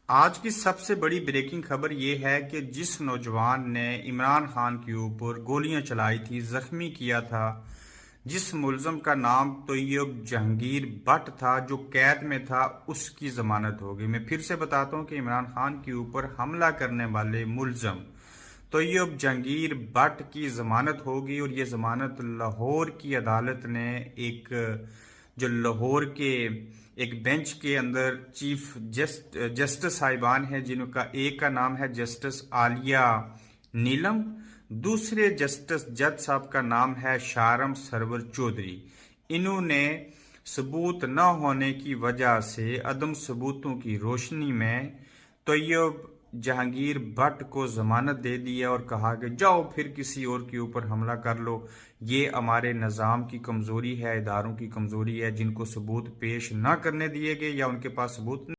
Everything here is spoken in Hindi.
आज की सबसे बड़ी ब्रेकिंग खबर ये है कि जिस नौजवान ने इमरान खान के ऊपर गोलियां चलाई थी, जख्मी किया था, जिस मुलजम का नाम तैयब जहांगीर भट्ट था, जो कैद में था, उसकी जमानत हो गई। मैं फिर से बताता हूँ कि इमरान खान के ऊपर हमला करने वाले मुलजम तैयब जहांगीर भट्ट की जमानत होगी और ये जमानत लाहौर की अदालत ने एक जो लाहौर के एक बेंच के अंदर चीफ जस्टिस साहिबान है, जिनका एक का नाम है जस्टिस आलिया नीलम, दूसरे जस्टिस जज साहब का नाम है शारम सरवर चौधरी। इन्होंने सबूत न होने की वजह से अदम सबूतों की रोशनी में तैयब जहांगीर भट्ट को जमानत दे दी है और कहा कि जाओ फिर किसी और के ऊपर हमला कर लो। ये हमारे निज़ाम की कमजोरी है, इदारों की कमजोरी है, जिनको सबूत पेश न करने दिए गए या उनके पास सबूत